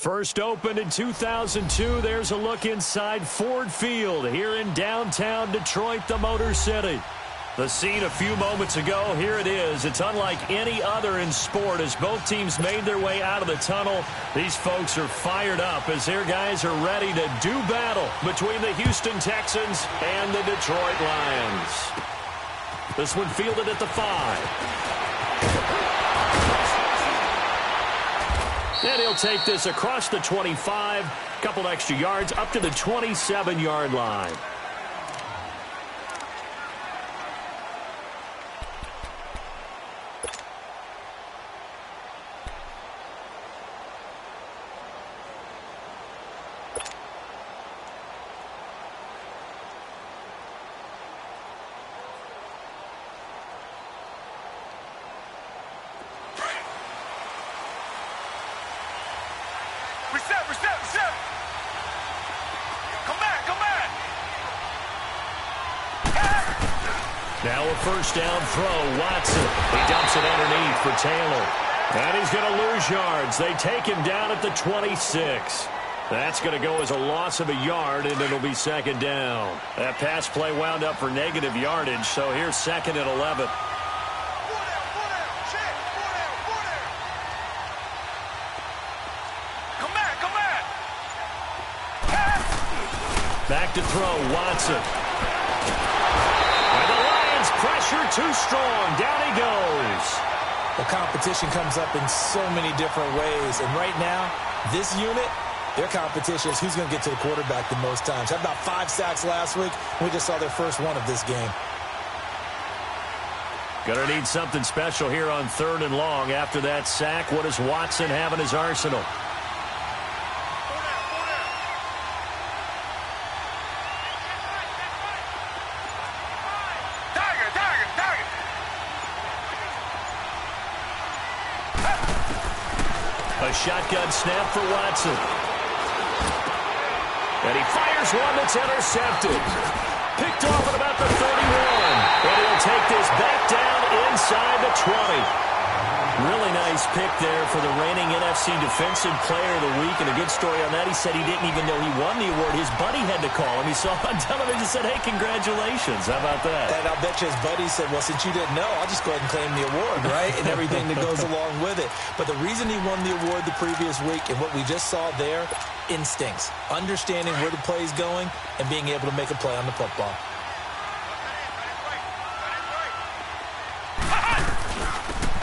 First opened in 2002, there's a look inside Ford Field here in downtown Detroit, the Motor City. The scene a few moments ago, here it is. It's unlike any other in sport as both teams made their way out of the tunnel. These folks are fired up as their guys are ready to do battle between the Houston Texans and the Detroit Lions. This one fielded at the 5. And he'll take this across the 25, couple extra yards up to the 27-yard line. Reset. Come back. Now a first down throw, Watson. He dumps it underneath for Taylor. And he's going to lose yards. They take him down at the 26. That's going to go as a loss of a yard, and it'll be second down. That pass play wound up for negative yardage, so here's second and 11. Back to throw, Watson. And the Lions pressure too strong. Down he goes. The competition comes up in so many different ways. And right now, this unit, their competition is who's going to get to the quarterback the most times. Had about 5 sacks last week. We just saw their first one of this game. Going to need something special here on 3rd and long. After that sack, what does Watson have in his arsenal? A shotgun snap for Watson. And he fires one that's intercepted. Picked off at about the 31. And he'll take this back down inside the 20. Really nice pick there for the reigning NFC Defensive Player of the Week. And a good story on that, he said he didn't even know he won the award. His buddy had to call him. He saw him on television and said, hey, congratulations. How about that? And I'll bet you his buddy said, well, since you didn't know, I'll just go ahead and claim the award, right? And everything that goes along with it. But the reason he won the award the previous week and what we just saw there, instincts. Understanding where the play is going and being able to make a play on the football.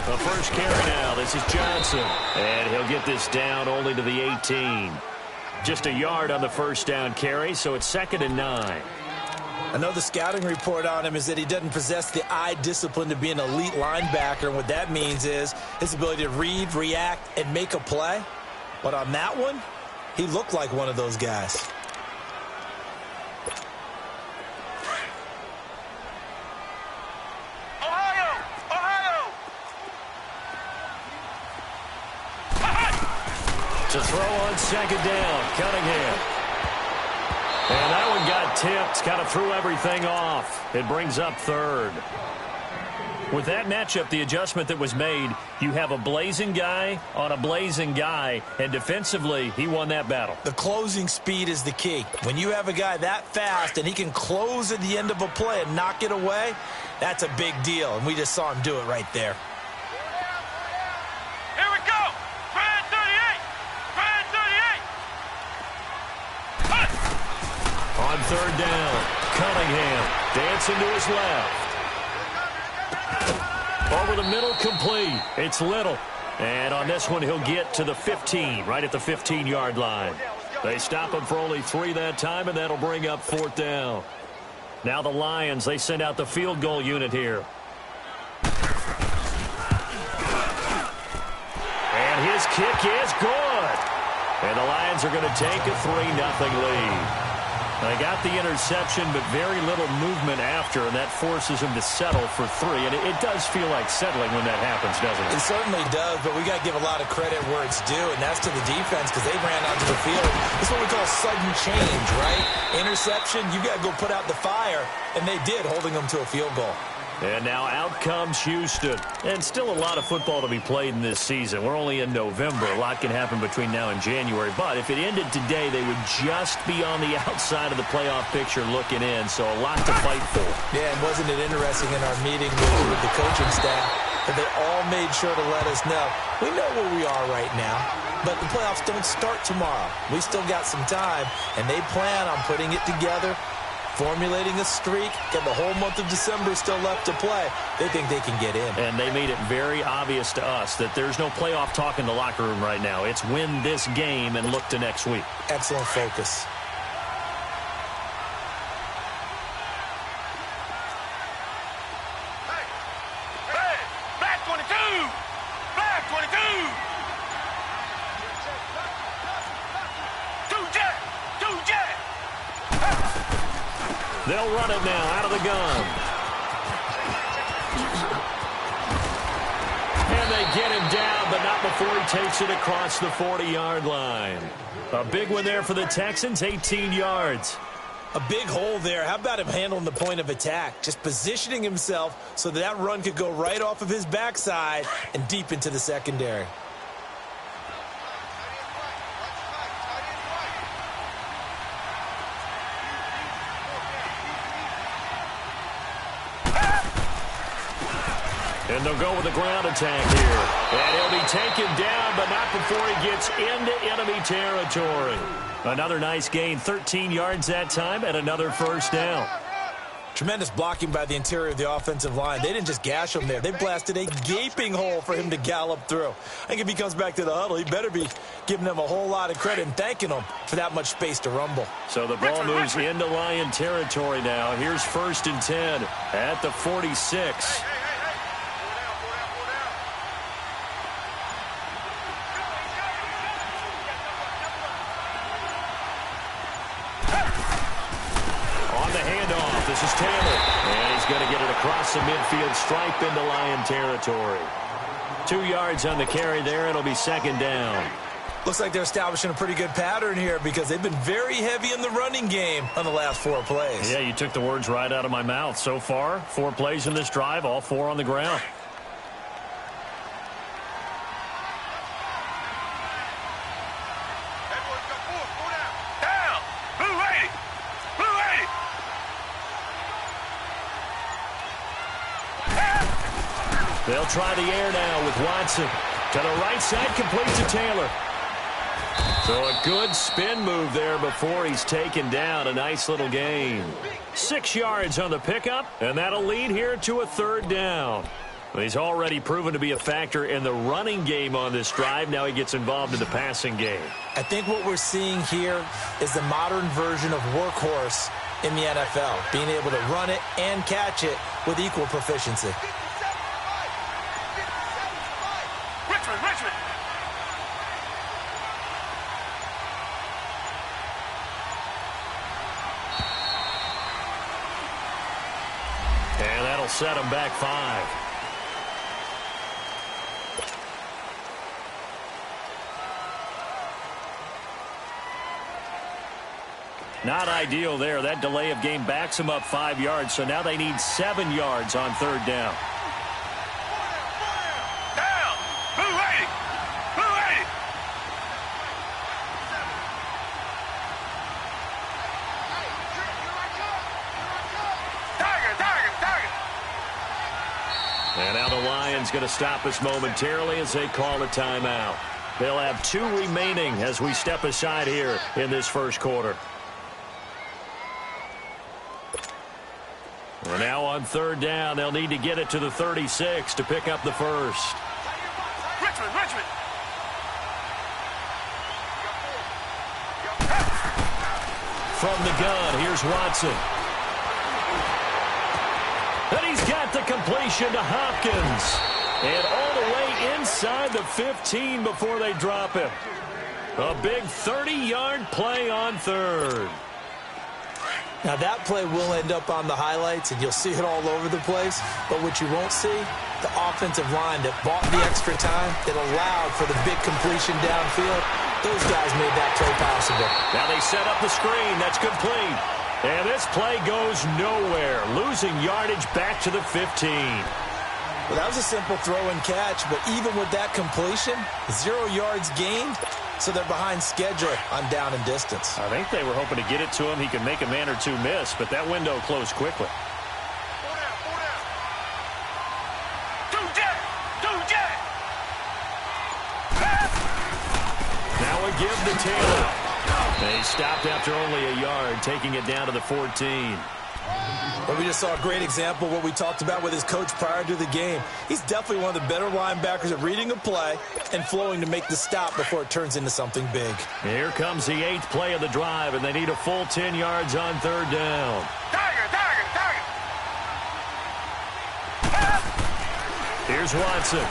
The first carry now. This is Johnson. And he'll get this down only to the 18. Just a yard on the first down carry, so it's 2nd and 9. I know the scouting report on him is that he doesn't possess the eye discipline to be an elite linebacker. And what that means is his ability to read, react, and make a play. But on that one, he looked like one of those guys. To throw on 2nd down, Cunningham. And that one got tipped, kind of threw everything off. It brings up 3rd. With that matchup, the adjustment that was made, you have a blazing guy on a blazing guy, and defensively, he won that battle. The closing speed is the key. When you have a guy that fast and he can close at the end of a play and knock it away, that's a big deal, and we just saw him do it right there. On 3rd down, Cunningham dancing to his left. Over the middle, complete. It's Little. And on this one, he'll get to the 15, right at the 15-yard line. They stop him for only 3 that time, and that'll bring up 4th down. Now the Lions, they send out the field goal unit here. And his kick is good. And the Lions are going to take a 3-0 lead. They got the interception, but very little movement after, and that forces him to settle for 3. And it does feel like settling when that happens, doesn't it? It certainly does, but we got to give a lot of credit where it's due, and that's to the defense because they ran onto the field. It's what we call sudden change, right? Interception, you got to go put out the fire, and they did, holding them to a field goal. And now out comes Houston. And still a lot of football to be played in this season. We're only in November. A lot can happen between now and January. But if it ended today, they would just be on the outside of the playoff picture looking in. So a lot to fight for. Yeah, and wasn't it interesting in our meeting with the coaching staff that they all made sure to let us know, we know where we are right now, but the playoffs don't start tomorrow. We still got some time, and they plan on putting it together, formulating a streak, got the whole month of December still left to play. They think they can get in. And they made it very obvious to us that there's no playoff talk in the locker room right now. It's win this game and look to next week. Excellent focus. They'll run it now out of the gun. And they get him down, but not before he takes it across the 40-yard line. A big one there for the Texans, 18 yards. A big hole there. How about him handling the point of attack? Just positioning himself so that run could go right off of his backside and deep into the secondary. And they'll go with the ground attack here. And he'll be taken down, but not before he gets into enemy territory. Another nice gain, 13 yards that time, and another first down. Tremendous blocking by the interior of the offensive line. They didn't just gash him there. They blasted a gaping hole for him to gallop through. I think if he comes back to the huddle, he better be giving them a whole lot of credit and thanking them for that much space to rumble. So the ball moves into Lion territory now. Here's 1st and 10 at the 46. This is Taylor, and he's going to get it across the midfield stripe into Lion territory. 2 yards on the carry there. It'll be 2nd down. Looks like they're establishing a pretty good pattern here because they've been very heavy in the running game on the last 4 plays. Yeah, you took the words right out of my mouth. So far, 4 plays in this drive, all 4 on the ground. They'll try the air now with Watson. To the right side, complete to Taylor. So a good spin move there before he's taken down. A nice little gain. 6 yards on the pickup, and that'll lead here to a 3rd down. He's already proven to be a factor in the running game on this drive. Now he gets involved in the passing game. I think what we're seeing here is the modern version of workhorse in the NFL, being able to run it and catch it with equal proficiency. And that'll set him back 5. Not ideal there. That delay of game backs them up 5 yards, so now they need 7 yards on 3rd down. And now the Lions going to stop us momentarily as they call a timeout. They'll have 2 remaining as we step aside here in this first quarter. And now on 3rd down, they'll need to get it to the 36 to pick up the first. Richmond. From the gun, here's Watson. And he's got the completion to Hopkins. And all the way inside the 15 before they drop him. A big 30-yard play on 3rd. Now that play will end up on the highlights, and you'll see it all over the place. But what you won't see, the offensive line that bought the extra time, that allowed for the big completion downfield, those guys made that play possible. Now they set up the screen. That's complete. And this play goes nowhere, losing yardage back to the 15. Well, that was a simple throw and catch, but even with that completion, 0 yards gained, so they're behind schedule on down and distance. I think they were hoping to get it to him. He could make a man or two miss, but that window closed quickly. Now a give to Taylor. They stopped after only a yard, taking it down to the 14. But we just saw a great example of what we talked about with his coach prior to the game. He's definitely one of the better linebackers at reading a play and flowing to make the stop before it turns into something big. Here comes the 8th play of the drive, and they need a full 10 yards on 3rd down. Tiger. Here's Watson.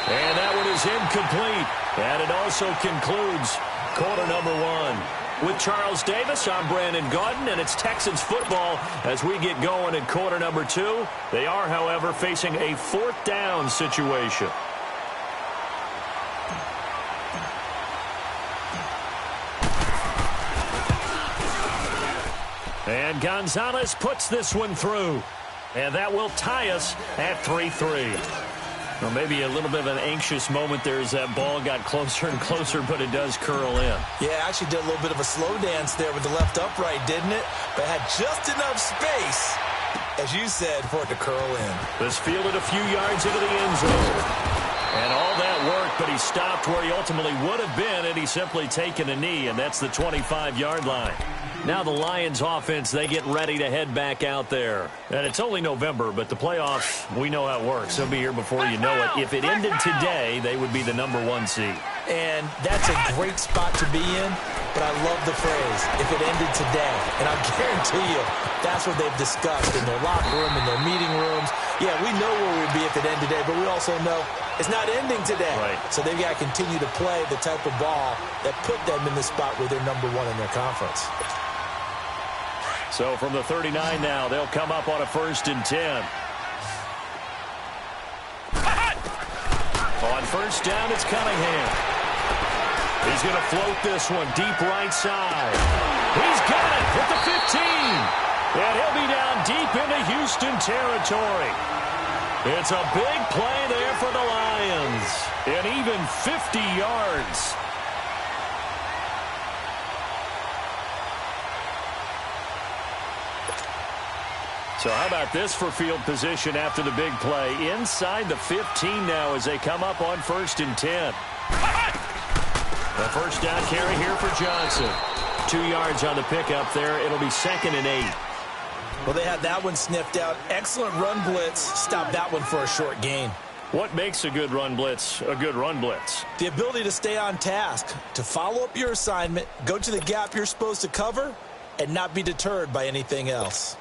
And that one is incomplete. And it also concludes quarter number 1. With Charles Davis, I'm Brandon Gaudin, and it's Texans football as we get going in quarter number 2. They are, however, facing a 4th down situation. And Gonzalez puts this one through. And that will tie us at 3-3. Well, maybe a little bit of an anxious moment there as that ball got closer and closer, but it does curl in. Yeah, actually did a little bit of a slow dance there with the left upright, didn't it? But had just enough space, as you said, for it to curl in. This fielded a few yards into the end zone. And all that worked, but he stopped where he ultimately would have been, and he's simply taken a knee, and that's the 25-yard line. Now the Lions offense, they get ready to head back out there. And it's only November, but the playoffs, we know how it works. They'll be here before you know it. If it ended today, they would be the number 1 seed. And that's a great spot to be in, but I love the phrase, if it ended today. And I guarantee you, that's what they've discussed in their locker room, in their meeting rooms. Yeah, we know where we'd be if it ended today, but we also know it's not ending today. Right. So they've got to continue to play the type of ball that put them in the spot where they're number 1 in their conference. So from the 39 now, they'll come up on a 1st and 10. On 1st down, it's Cunningham. He's going to float this one deep right side. He's got it at the 15. And he'll be down deep into Houston territory. It's a big play there for the Lions. And even 50 yards. So how about this for field position after the big play? Inside the 15 now as they come up on 1st and 10. The 1st down carry here for Johnson. 2 yards on the pickup there. It'll be 2nd and 8. Well, they had that one sniffed out. Excellent run blitz. Stop that one for a short gain. What makes a good run blitz a good run blitz? The ability to stay on task, to follow up your assignment, go to the gap you're supposed to cover, and not be deterred by anything else.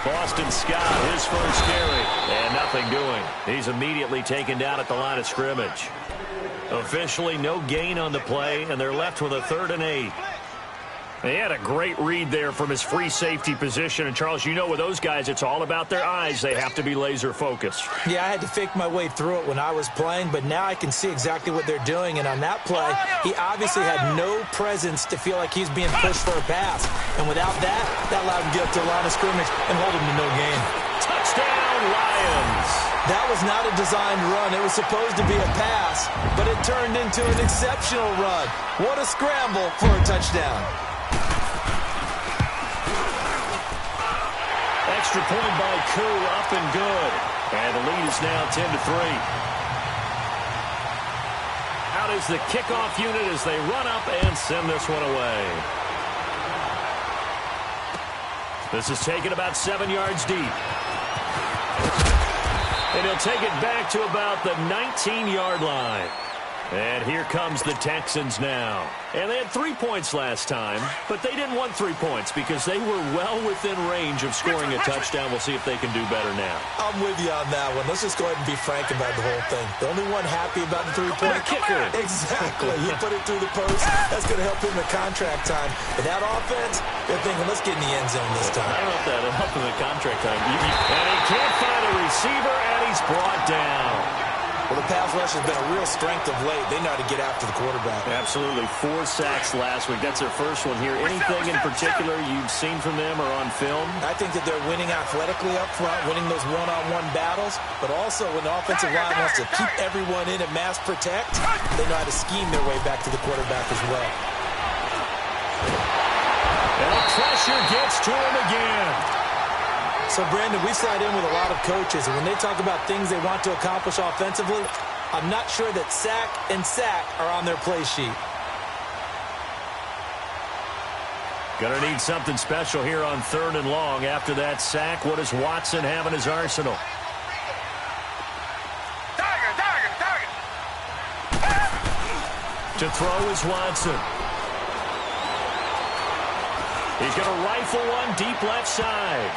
Boston Scott, his first carry, and nothing doing. He's immediately taken down at the line of scrimmage. Officially, no gain on the play, and they're left with a 3rd and 8. He had a great read there from his free safety position. And, Charles, you know with those guys, it's all about their eyes. They have to be laser focused. Yeah, I had to fake my way through it when I was playing, but now I can see exactly what they're doing. And on that play, he obviously had no presence to feel like he's being pushed for a pass. And without that, that allowed him to get up to the line of scrimmage and hold him to no gain. Touchdown, Lions. That was not a designed run. It was supposed to be a pass, but it turned into an exceptional run. What a scramble for a touchdown. Extra point by Koo, up and good. And the lead is now 10-3. Out is the kickoff unit as they run up and send this one away. This is taken about 7 yards deep. And he'll take it back to about the 19-yard line. And here comes the Texans now. And they had 3 points last time, but they didn't want 3 points because they were well within range of scoring a touchdown. We'll see if they can do better now. I'm with you on that one. Let's just go ahead and be frank about the whole thing. The only one happy about the three-point kicker. Exactly. He put it through the post. That's going to help him in contract time. And that offense, they're thinking, let's get in the end zone this time. I don't know if that'll help him in contract time. And he can't find a receiver, and he's brought down. Well, the pass rush has been a real strength of late. They know how to get after the quarterback. Absolutely. 4 sacks last week. That's their first one here. Anything in particular you've seen from them or on film? I think that they're winning athletically up front, winning those one-on-one battles, but also when the offensive line wants to keep everyone in and mass protect, they know how to scheme their way back to the quarterback as well. And the pressure gets to him again. So, Brandon, we sat in with a lot of coaches, and when they talk about things they want to accomplish offensively, I'm not sure that sack and sack are on their play sheet. Gonna need something special here on 3rd and long. After that sack, what does Watson have in his arsenal? To throw is Watson. He's going to rifle one deep left side.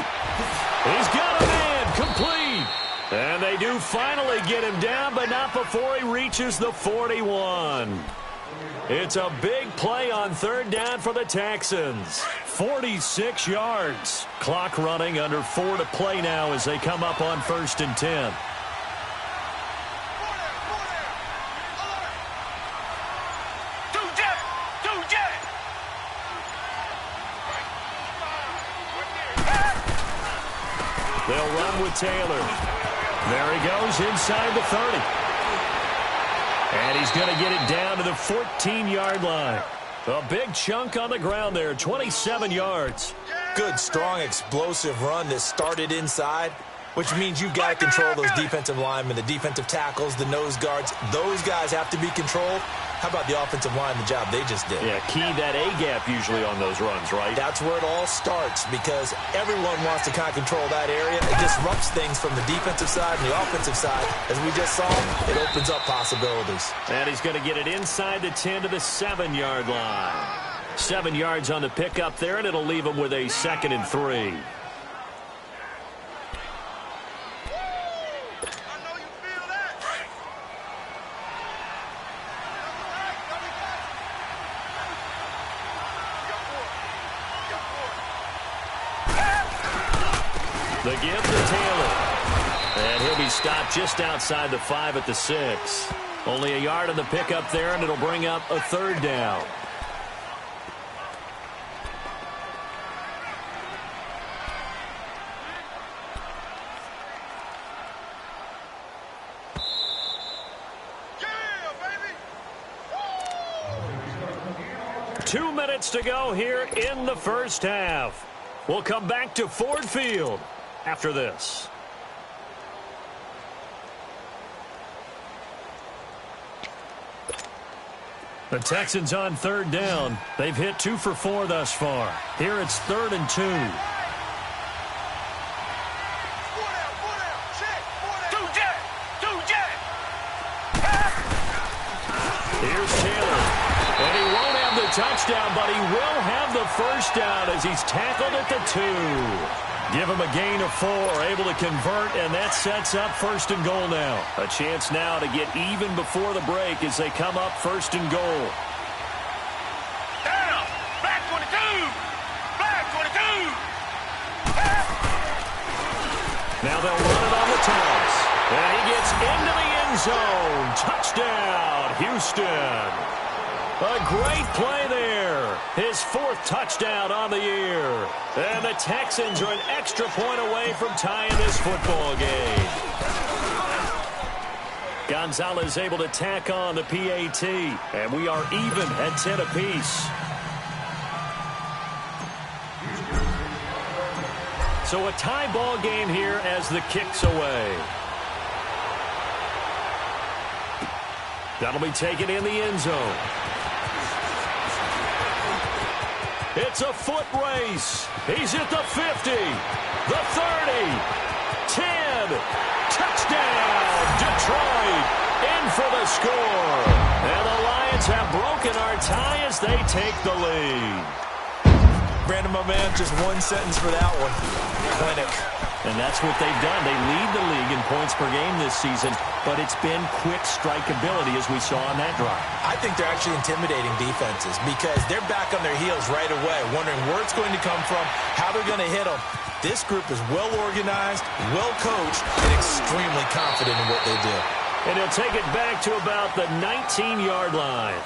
He's got a man complete. And they do finally get him down, but not before he reaches the 41. It's a big play on 3rd down for the Texans. 46 yards. Clock running, under 4 to play now as they come up on 1st and 10. They'll run with Taylor. There he goes inside the 30. And he's going to get it down to the 14-yard line. A big chunk on the ground there, 27 yards. Good, strong, explosive run that started inside, which means you've got to control those defensive linemen, the defensive tackles, the nose guards. Those guys have to be controlled. How about the offensive line, the job they just did? Yeah, key that A-gap usually on those runs, right? That's where it all starts because everyone wants to kind of control that area. It disrupts things from the defensive side and the offensive side. As we just saw, it opens up possibilities. And he's going to get it inside the 10 to the 7-yard line. 7 yards on the pickup there, and it'll leave him with a 2nd and 3. The give to Taylor. And he'll be stopped just outside the 5 at the 6. Only a yard on the pickup there, and it'll bring up a 3rd down. Yeah, baby. 2 minutes to go here in the first half. We'll come back to Ford Field after this. The Texans on 3rd down. They've hit 2 for 4 thus far. Here it's 3rd and 2. Here's Taylor. And he won't have the touchdown, but he will have the first down as he's tackled at the 2. Give him a gain of 4, able to convert, and that sets up 1st and goal now. A chance now to get even before the break as they come up 1st and goal. Down! Black 22! Black 22! Now they'll run it on the toss. And he gets into the end zone. Touchdown, Houston. A great play there. His 4th touchdown on the year. And the Texans are an extra point away from tying this football game. Gonzalez able to tack on the PAT. And we are even at 10 apiece. So a tie ball game here as the kick's away. That'll be taken in the end zone. It's a foot race. He's at the 50, the 30, 10. Touchdown, Detroit, in for the score. And the Lions have broken our tie as they take the lead. Brandon, my man, just one sentence for that one. Clinic. And that's what they've done. They lead the league in points per game this season, but it's been quick strikeability as we saw on that drive. I think they're actually intimidating defenses because they're back on their heels right away, wondering where it's going to come from, how they're going to hit them. This group is well organized, well coached, and extremely confident in what they do. And he'll take it back to about the 19-yard line.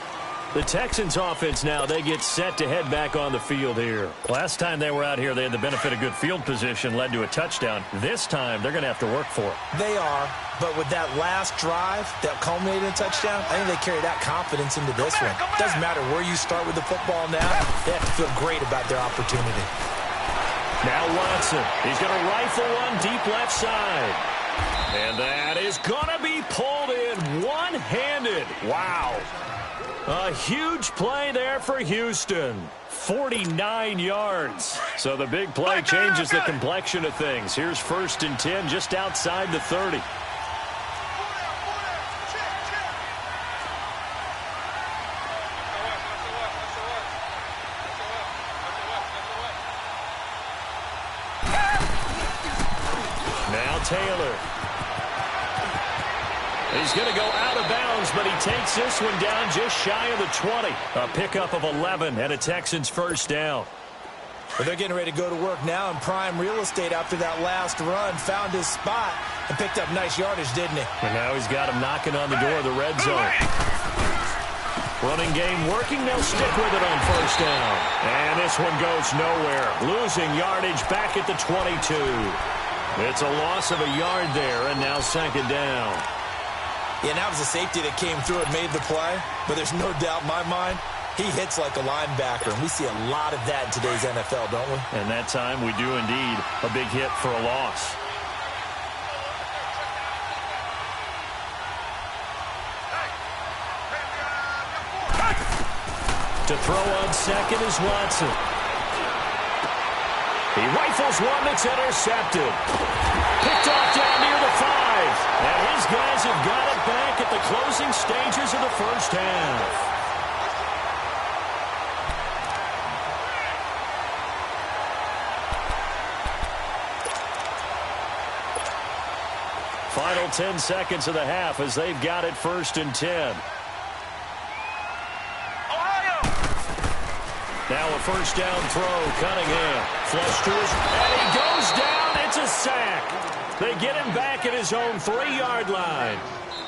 The Texans offense now, they get set to head back on the field here. Last time they were out here, they had the benefit of good field position, led to a touchdown. This time, they're going to have to work for it. They are, but with that last drive that culminated in a touchdown, I think they carry that confidence into this one. Doesn't matter where you start with the football now, they have to feel great about their opportunity. Now Watson, he's going to rifle one deep left side. And that is going to be pulled in one-handed. Wow. A huge play there for Houston. 49 yards. So the big play changes the complexion of things. Here's 1st and 10 just outside the 30. Now Taylor. He's going to go out of bounds, but he takes this one down just shy of the 20. A pickup of 11 and a Texans first down. Well, they're getting ready to go to work now in prime real estate after that last run. Found his spot and picked up nice yardage, didn't he? And now he's got him knocking on the door of the red zone. Running game working. They'll stick with it on first down. And this one goes nowhere. Losing yardage back at the 22. It's a loss of a yard there, and now 2nd down. Yeah, that was a safety that came through and made the play. But there's no doubt in my mind, he hits like a linebacker. And we see a lot of that in today's NFL, don't we? And that time we do indeed. A big hit for a loss. To throw on second is Watson. He rifles one that's intercepted. Picked off down near the 5. And his guys have got it back at the closing stages of the first half. Final 10 seconds of the half as they've got it 1st and 10. Now a first down throw. Cunningham. Flush to his. And he goes down. It's a sack. They get him back at his own 3-yard line.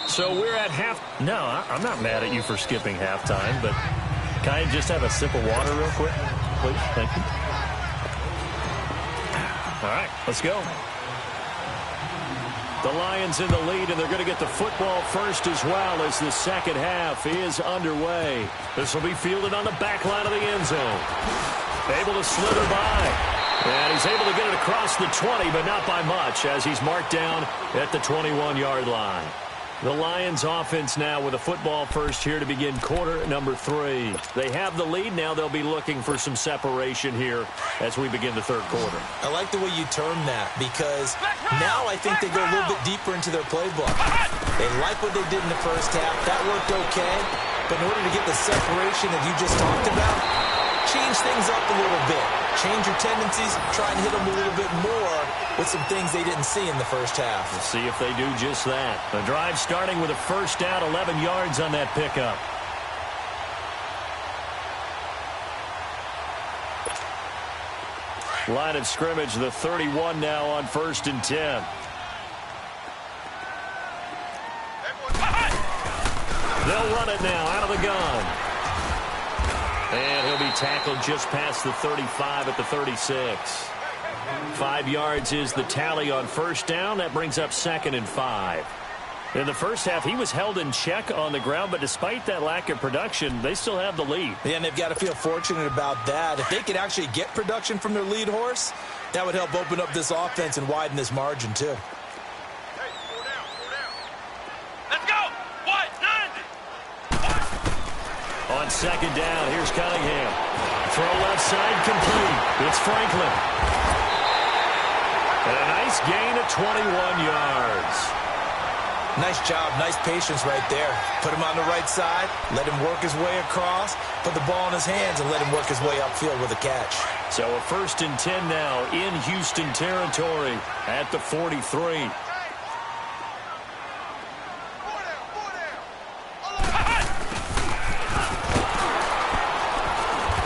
So we're at half. No, I'm not mad at you for skipping halftime, but can I just have a sip of water real quick? Please. Thank you. All right, let's go. The Lions in the lead, and they're going to get the football first as well as the second half is underway. This will be fielded on the back line of the end zone. Able to slither by. And he's able to get it across the 20, but not by much, as he's marked down at the 21-yard line. The Lions offense now with a football first here to begin quarter number 3. They have the lead. Now they'll be looking for some separation here as we begin the third quarter. I like the way you term that because now I think they go a little bit deeper into their playbook. They like what they did in the first half. That worked okay. But in order to get the separation that you just talked about, change things up a little bit. Change your tendencies, try and hit them a little bit more with some things they didn't see in the first half. We'll see if they do just that. The drive starting with a first down, 11 yards on that pickup. Line of scrimmage, the 31 now on 1st and 10. They'll run it now out of the gun. And he'll be tackled just past the 35 at the 36. 5 yards is the tally on first down. That brings up 2nd and 5. In the first half, he was held in check on the ground, but despite that lack of production, they still have the lead. Yeah, and they've got to feel fortunate about that. If they could actually get production from their lead horse, that would help open up this offense and widen this margin, too. On second down, here's Cunningham. Throw left side complete. It's Franklin. And a nice gain of 21 yards. Nice job, nice patience right there. Put him on the right side, let him work his way across, put the ball in his hands, and let him work his way upfield with a catch. So a 1st and 10 now in Houston territory at the 43.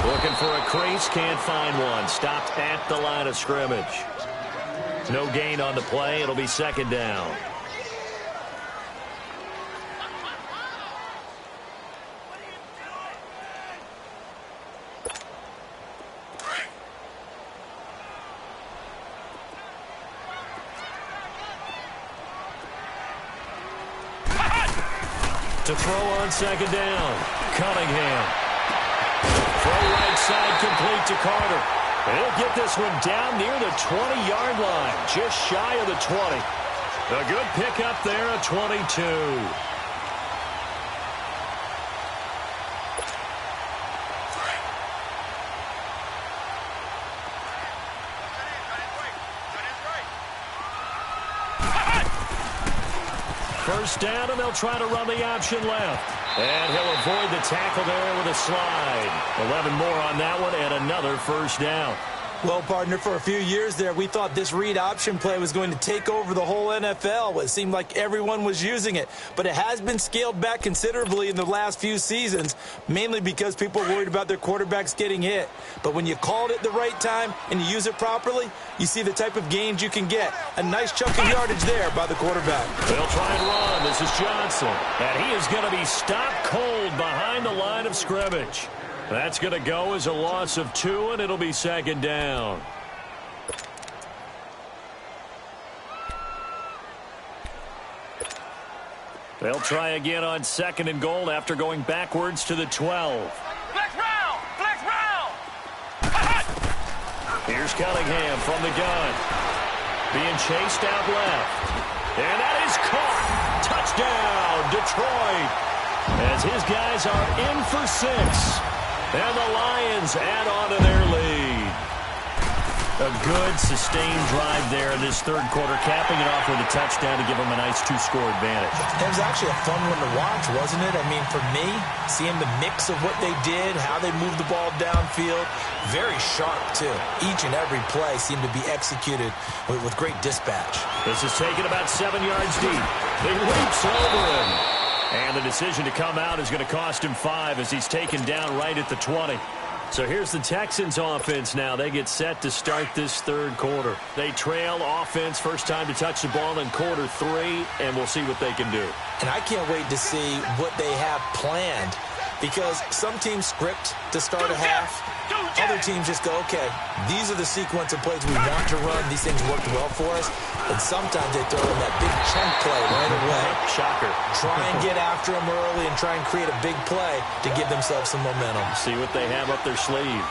Looking for a crease, can't find one. Stopped at the line of scrimmage. No gain on the play. It'll be 2nd down. To throw on 2nd down, Cunningham. Throw right side complete to Carter. He'll get this one down near the 20-yard line, just shy of the 20. A good pickup there at 22. First down, and they'll try to run the option left. And he'll avoid the tackle there with a slide. 11 more on that one, and another 1st down. Well, partner, for a few years there, we thought this read option play was going to take over the whole NFL. It seemed like everyone was using it. But it has been scaled back considerably in the last few seasons, mainly because people are worried about their quarterbacks getting hit. But when you call it at the right time and you use it properly, you see the type of gains you can get. A nice chunk of yardage there by the quarterback. They'll try and run. This is Johnson. And he is going to be stopped cold behind the line of scrimmage. That's going to go as a loss of 2, and it'll be 2nd down. They'll try again on 2nd and goal after going backwards to the 12. Flex round! Flex round! Here's Cunningham from the gun. Being chased out left. And that is caught. Touchdown, Detroit. As his guys are in for 6. And the Lions add on to their lead. A good, sustained drive there in this 3rd quarter, capping it off with a touchdown to give them a nice 2-score advantage. It was actually a fun one to watch, wasn't it? I mean, for me, seeing the mix of what they did, how they moved the ball downfield, very sharp, too. Each and every play seemed to be executed with great dispatch. This is taken about 7 yards deep. He leaps over him. And the decision to come out is going to cost him 5 as he's taken down right at the 20. So here's the Texans offense now. They get set to start this 3rd quarter. They trail offense, first time to touch the ball in quarter 3, and we'll see what they can do. And I can't wait to see what they have planned, because some teams script to start a half. Other teams just go, okay, these are the sequence of plays we want to run. These things worked well for us. And sometimes they throw in that big chunk play right away. Shocker. Try and get after them early and try and create a big play to give themselves some momentum. See what they have up their sleeve.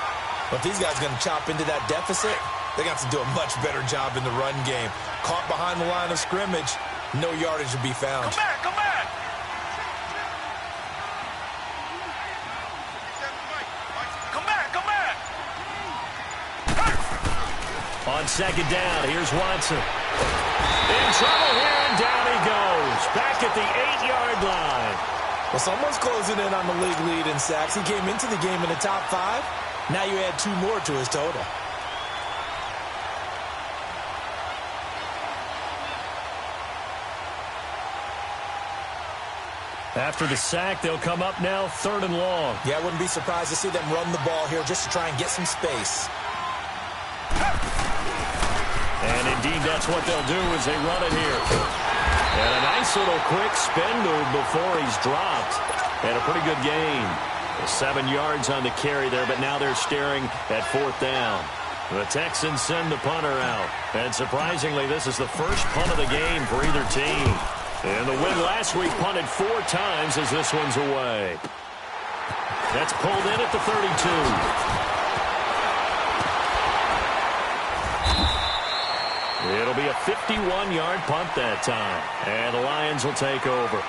But if these guys are going to chop into that deficit, they got to do a much better job in the run game. Caught behind the line of scrimmage, no yardage to be found. Come back, come back! Come back, come back! On 2nd down, here's Watson. In trouble here, and down he goes. Back at the 8-yard line. Well, someone's closing in on the league lead in sacks. He came into the game in the top 5. Now you add 2 more to his total. After the sack, they'll come up now 3rd and long. Yeah, I wouldn't be surprised to see them run the ball here just to try and get some space. And indeed, that's what they'll do as they run it here. And a nice little quick spin move before he's dropped. And a pretty good gain. 7 yards on the carry there, but now they're staring at 4th down. The Texans send the punter out. And surprisingly, this is the first punt of the game for either team. And the win last week punted 4 times as this one's away. That's pulled in at the 32. It'll be a 51-yard punt that time. And the Lions will take over.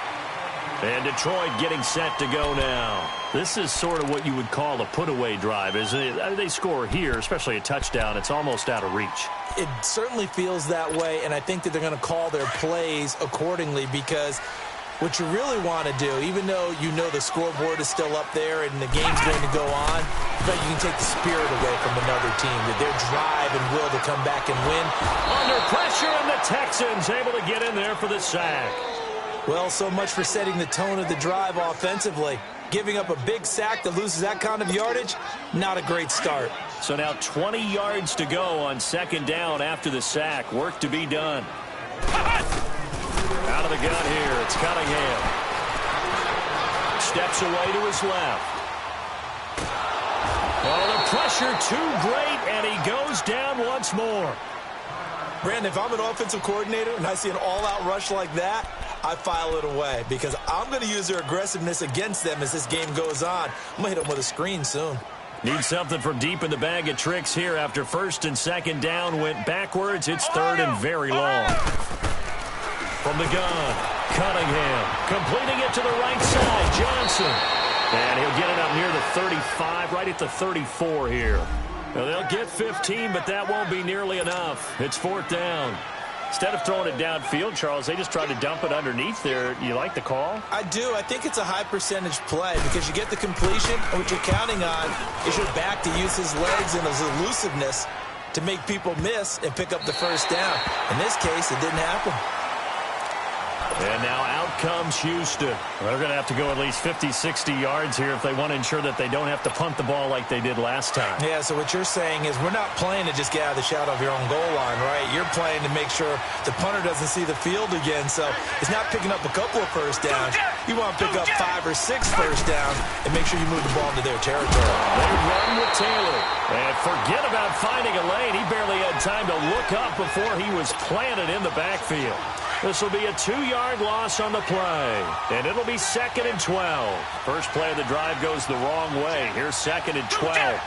And Detroit getting set to go now. This is sort of what you would call a put-away drive, isn't it? They score here, especially a touchdown. It's almost out of reach. It certainly feels that way, and I think that they're going to call their plays accordingly because what you really want to do, even though you know the scoreboard is still up there and the game's going to go on, but you can take the spirit away from another team, that their drive and will to come back and win. Under pressure, and the Texans able to get in there for the sack. Well, so much for setting the tone of the drive offensively. Giving up a big sack that loses that kind of yardage, not a great start. So now 20 yards to go on second down after the sack. Work to be done. Out of the gun here, it's Cunningham. Steps away to his left. Oh, the pressure too great, and he goes down once more. Brandon, if I'm an offensive coordinator and I see an all-out rush like that, I file it away because I'm going to use their aggressiveness against them as this game goes on. I'm going to hit them with a screen soon. Need something from deep in the bag of tricks here after first and second down went backwards. It's third and very long. From the gun, Cunningham completing it to the right side. Johnson. And he'll get it up near the 35, right at the 34 here. Now, they'll get 15, but that won't be nearly enough. It's fourth down. Instead of throwing it downfield, Charles, they just tried to dump it underneath there. You like the call? I do. I think it's a high percentage play because you get the completion, and what you're counting on is your back to use his legs and his elusiveness to make people miss and pick up the first down. In this case, it didn't happen. And now out comes Houston. They're going to have to go at least 50, 60 yards here if they want to ensure that they don't have to punt the ball like they did last time. Yeah, so what you're saying is we're not playing to just get out of the shadow of your own goal line, right? You're playing to make sure the punter doesn't see the field again. So it's not picking up a couple of first downs. You want to pick up 5 or 6 first downs and make sure you move the ball into their territory. They run with Taylor. And forget about finding a lane. He barely had time to look up before he was planted in the backfield. This will be a 2-yard loss on the play. And it'll be second and 12. First play of the drive goes the wrong way. Here's second and 12.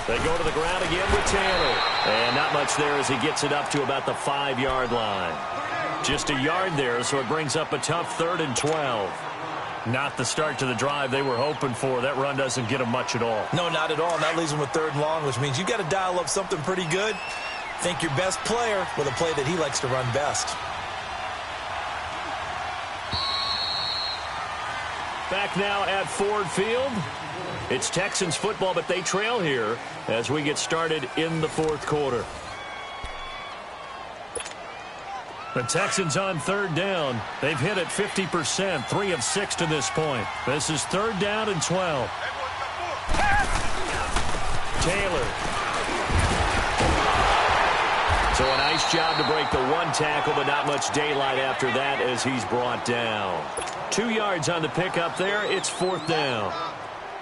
They go to the ground again with Taylor. And not much there as he gets it up to about the 5-yard line. Just a yard there, so it brings up a tough third and 12. Not the start to the drive they were hoping for. That run doesn't get them much at all. No, not at all. And that leaves them with third and long, which means you got to dial up something pretty good. Think your best player with a play that he likes to run best. Back now at Ford Field. It's Texans football, but they trail here as we get started in the fourth quarter. The Texans on third down. They've hit it 50%, 3 of 6 to this point. This is third down and 12. Taylor. So a nice job to break the one tackle, but not much daylight after that as he's brought down. 2 yards on the pickup there. It's fourth down.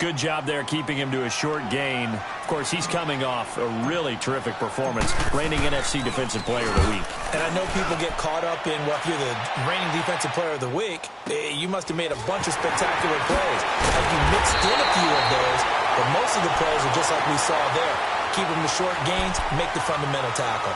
Good job there keeping him to a short gain. Of course, he's coming off a really terrific performance, reigning NFC Defensive Player of the Week. And I know people get caught up in, well, if you're the reigning Defensive Player of the Week, you must have made a bunch of spectacular plays. Like you mixed in a few of those, but most of the plays are just like we saw there. Keep them to short gains, make the fundamental tackle.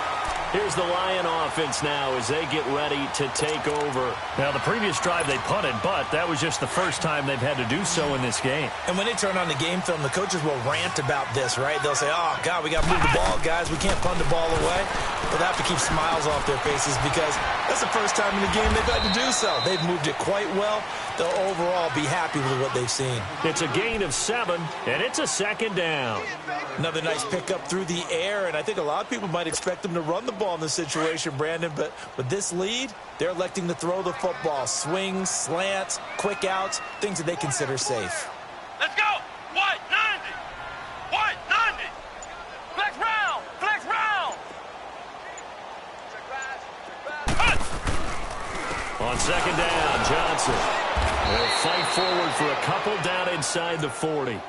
Here's the Lion offense now as they get ready to take over. Now, the previous drive they punted, but that was just the first time they've had to do so in this game. And when they turn on the game film, the coaches will rant about this, right? They'll say, oh, God, we got to move the ball, guys. We can't punt the ball away. But they have to keep smiles off their faces because that's the first time in the game they've had to do so. They've moved it quite well. They'll overall be happy with what they've seen. It's a gain of 7, and it's a second down. Another nice pickup through the air, and I think a lot of people might expect them to run the ball in this situation, Brandon, but with this lead, they're electing to throw the football. Swings, slants, quick outs, things that they consider safe. Let's go! White 90! White 90! Flex round! Flex round! On second down, Johnson. They'll fight forward for a couple down inside the 40.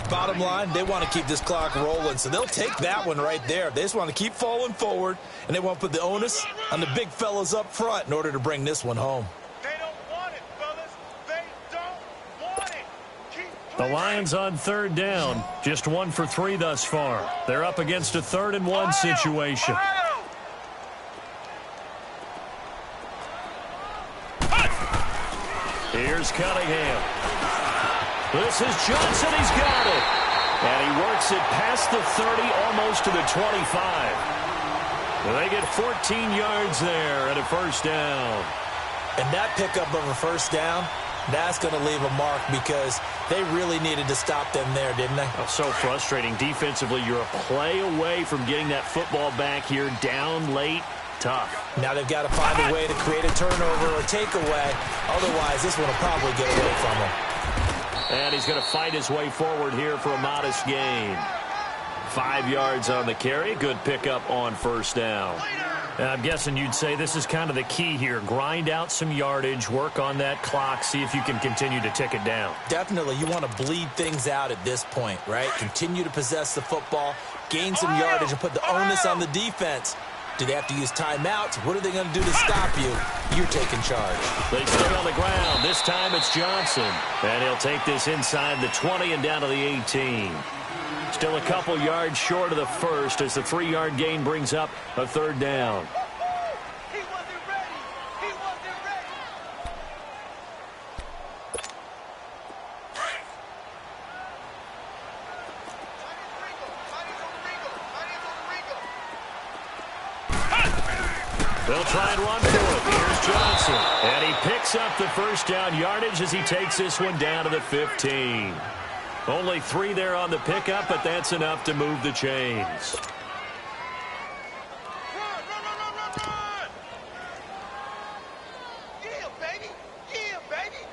Bottom line, they want to keep this clock rolling, so they'll take that one right there. They just want to keep falling forward, and they want to put the onus on the big fellas up front in order to bring this one home. They don't want it, fellas. They don't want it. The Lions on third down, just 1 for 3 thus far. They're up against a 3rd and 1 situation. Here's Cunningham. This is Johnson. He's got it. And he works it past the 30, almost to the 25. They get 14 yards there and a first down. And that pickup of a first down, that's going to leave a mark because they really needed to stop them there, didn't they? Oh, so frustrating. Defensively, you're a play away from getting that football back here down late. Tough. Now they've got to find a way to create a turnover or takeaway. Otherwise, this one will probably get away from them. And he's going to fight his way forward here for a modest gain. 5 yards on the carry. Good pickup on first down. And I'm guessing you'd say this is kind of the key here. Grind out some yardage, work on that clock, see if you can continue to tick it down. Definitely. You want to bleed things out at this point, right? Continue to possess the football, gain some yardage, and put the onus on the defense. Do they have to use timeouts? What are they going to do to stop you? You're taking charge. They stay on the ground. This time it's Johnson. And he'll take this inside the 20 and down to the 18. Still a couple yards short of the first as the 3-yard gain brings up a third down. He wasn't ready. He wasn't ready. They'll try and run for it. Here's Johnson. And he picks up the first down yardage as he takes this one down to the 15. Only 3 there on the pickup, but that's enough to move the chains. Run. Yeah, baby. Yeah, baby.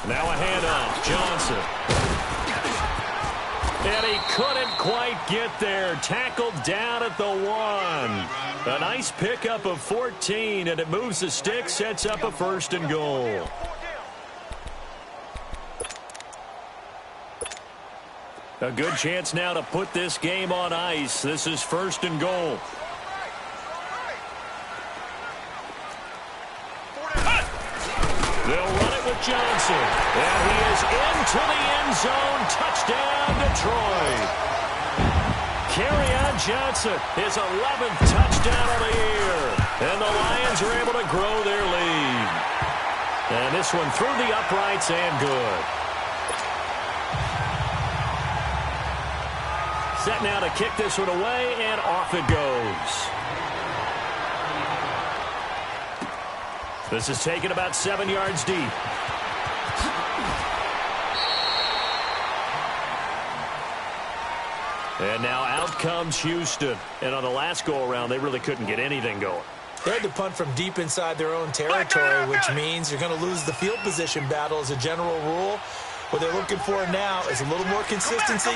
Now a handoff. Johnson. And he couldn't quite get there. Tackled down at the 1. A nice pickup of 14, and it moves the stick, sets up a first and goal. A good chance now to put this game on ice. This is first and goal. They'll run it with Johnson. And he is into the end zone. Touchdown, Detroit. Kerryon Johnson, his 11th touchdown of the year. And the Lions are able to grow their lead. And this one through the uprights and good. Set now to kick this one away, and off it goes. This is taken about 7 yards deep. And now out comes Houston. And on the last go-around, they really couldn't get anything going. They had to punt from deep inside their own territory, which means you're going to lose the field position battle as a general rule. What they're looking for now is a little more consistency,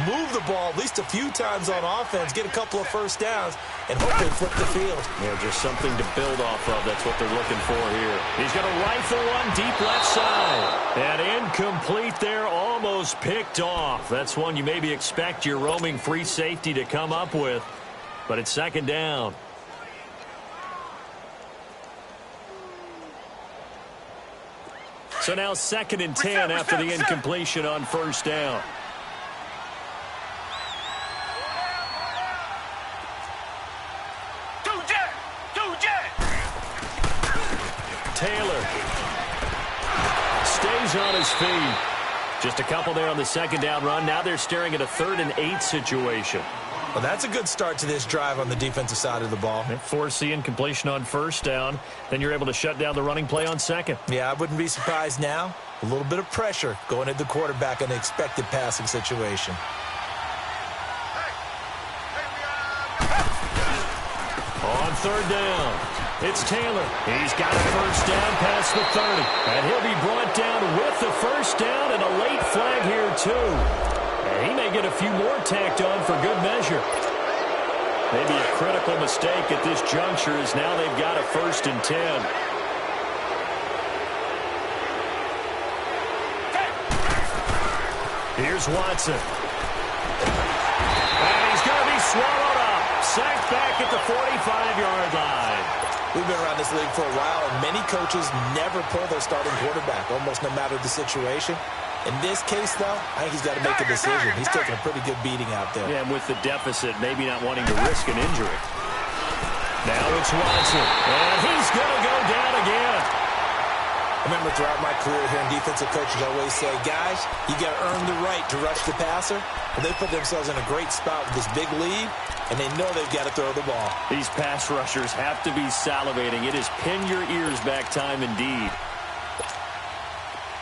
move the ball at least a few times on offense, get a couple of first downs, and hopefully flip the field. Yeah, just something to build off of. That's what they're looking for here. He's going to rifle one deep left side. And incomplete there, almost picked off. That's one you maybe expect your roaming free safety to come up with. But it's second down. So now 2nd and 10 after the incompletion on first down. Taylor stays on his feet. Just a couple there on the second down run. Now they're staring at a 3rd and 8 situation. Well, that's a good start to this drive on the defensive side of the ball. Force the incompletion on first down. Then you're able to shut down the running play on second. Yeah, I wouldn't be surprised now. A little bit of pressure going at the quarterback in an expected passing situation. On 3rd down, it's Taylor. He's got a first down past the 30. And he'll be brought down with the first down and a late flag here, too. And he may get a few more tacked on for good measure. Maybe a critical mistake at this juncture is now they've got a 1st and 10. Here's Watson. And he's going to be swallowed up. Sacked back at the 45-yard line. We've been around this league for a while, and many coaches never pull their starting quarterback, almost no matter the situation. In this case, though, I think he's got to make a decision. He's taking a pretty good beating out there. Yeah, and with the deficit, maybe not wanting to risk an injury. Now it's Watson, and he's going to go down again. I remember throughout my career hearing defensive coaches always say, guys, you got to earn the right to rush the passer. But they put themselves in a great spot with this big lead, and they know they've got to throw the ball. These pass rushers have to be salivating. It is pin your ears back time indeed.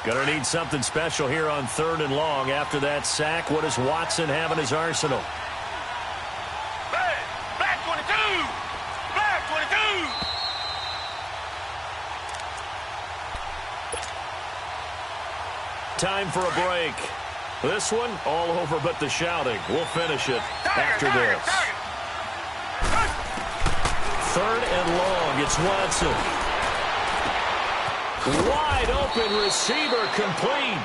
Going to need something special here on 3rd and long. After that sack, what does Watson have in his arsenal? Hey, black 22! Black 22! Time for a break. This one, all over but the shouting. We'll finish it after this. 3rd and long. It's Watson. Wide open receiver complete.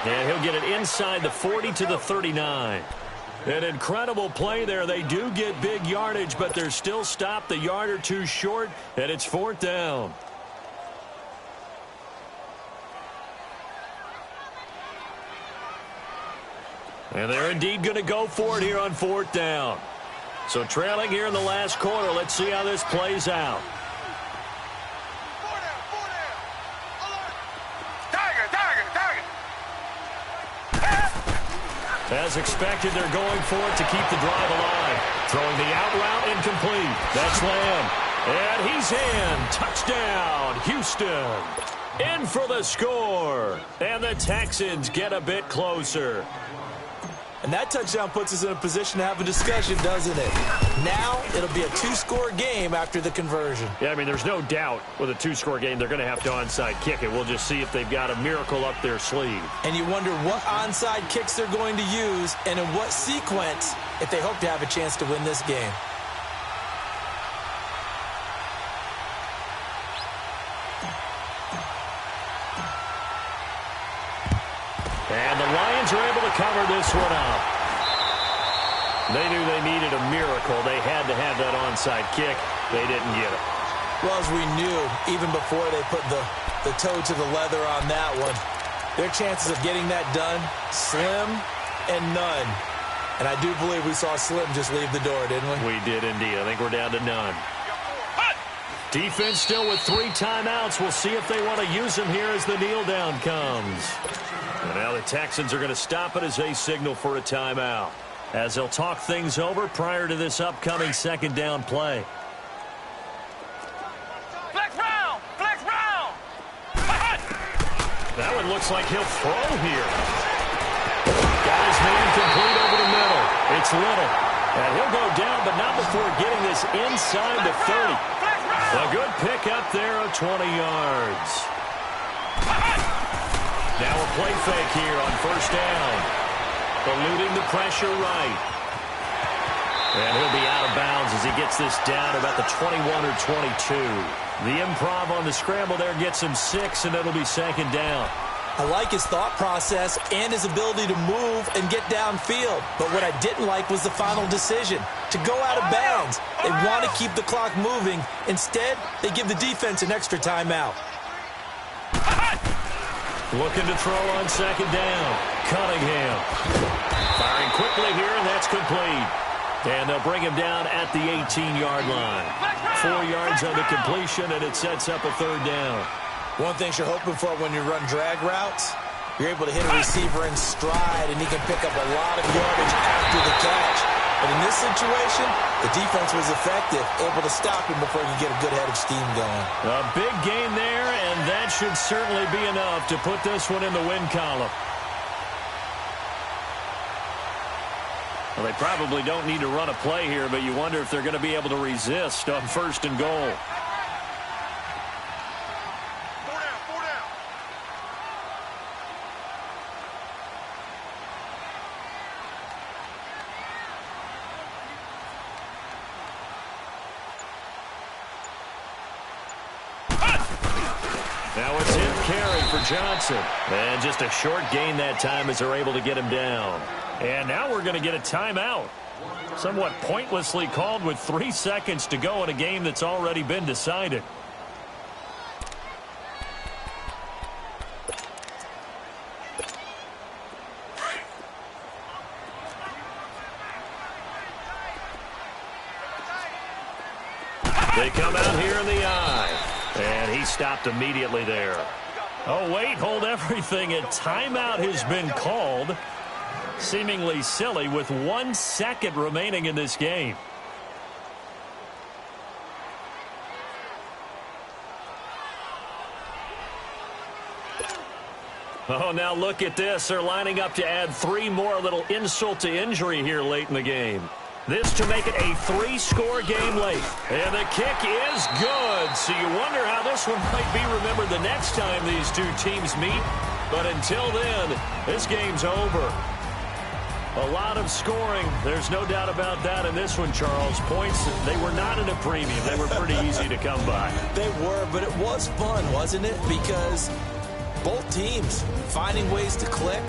And he'll get it inside the 40 to the 39. An incredible play there. They do get big yardage, but they're still stopped a yard or two short, and it's 4th down. And they're indeed going to go for it here on 4th down. So trailing here in the last quarter. Let's see how this plays out. As expected, they're going for it to keep the drive alive. Throwing the out route incomplete. That's Lamb. And he's in. Touchdown, Houston. In for the score. And the Texans get a bit closer. And that touchdown puts us in a position to have a discussion, doesn't it? Now it'll be a 2-score game after the conversion. Yeah, I mean, there's no doubt with a 2-score game they're going to have to onside kick it. We'll just see if they've got a miracle up their sleeve. And you wonder what onside kicks they're going to use and in what sequence if they hope to have a chance to win this game. And the Lions are able to cover this one up. They knew they needed a miracle. They had to have that onside kick. They didn't get it. Well, as we knew, even before they put the toe to the leather on that one, their chances of getting that done, slim and none. And I do believe we saw Slim just leave the door, didn't we? We did indeed. I think we're down to none. Defense still with 3 timeouts. We'll see if they want to use them here as the kneel down comes. And now the Texans are going to stop it as they signal for a timeout, as they'll talk things over prior to this upcoming 2nd down play. Flex round! Flex round! That one looks like he'll throw here. Got his man complete over the middle. It's Little. And he'll go down, but not before getting this inside the 30. A good pick up there of 20 yards. Now a play fake here on 1st down. Eluding the pressure right. And he'll be out of bounds as he gets this down about the 21 or 22. The improv on the scramble there gets him 6, and it'll be 2nd down. I like his thought process and his ability to move and get downfield. But what I didn't like was the final decision, to go out of bounds. They want to keep the clock moving. Instead, they give the defense an extra timeout. Looking to throw on 2nd down. Cunningham. Firing quickly here, and that's complete. And they'll bring him down at the 18-yard line. 4 yards on the completion, and it sets up a 3rd down. One thing you're hoping for when you run drag routes, you're able to hit a receiver in stride, and he can pick up a lot of yardage after the catch. But in this situation, the defense was effective, able to stop him before he could get a good head of steam going. A big gain there, and that should certainly be enough to put this one in the win column. Well, they probably don't need to run a play here, but you wonder if they're going to be able to resist on 1st and goal. Now it's hit carry for Johnson. And just a short gain that time as they're able to get him down. And now we're going to get a timeout. Somewhat pointlessly called with 3 seconds to go in a game that's already been decided. They come out here in the eye. And he stopped immediately there. Oh, wait, hold everything. A timeout has been called. Seemingly silly with 1 second remaining in this game. Oh, now look at this. They're lining up to add 3 more, a little insult to injury here late in the game. This to make it a 3-score game late. And the kick is good. So you wonder how this one might be remembered the next time these two teams meet. But until then, this game's over. A lot of scoring. There's no doubt about that in this one, Charles. Points, they were not in a premium. They were pretty easy to come by. They were, but it was fun, wasn't it? Because both teams finding ways to click.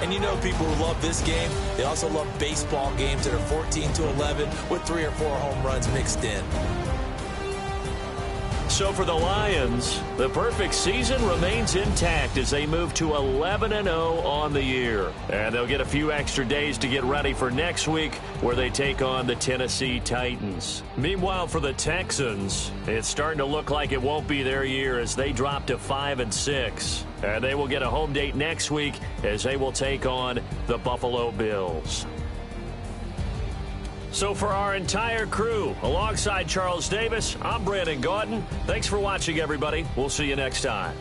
And you know people who love this game, they also love baseball games that are 14-11 with 3 or 4 home runs mixed in. So for the Lions, the perfect season remains intact as they move to 11-0 on the year. And they'll get a few extra days to get ready for next week where they take on the Tennessee Titans. Meanwhile, for the Texans, it's starting to look like it won't be their year as they drop to 5-6. And they will get a home date next week as they will take on the Buffalo Bills. So for our entire crew, alongside Charles Davis, I'm Brandon Gautin. Thanks for watching, everybody. We'll see you next time.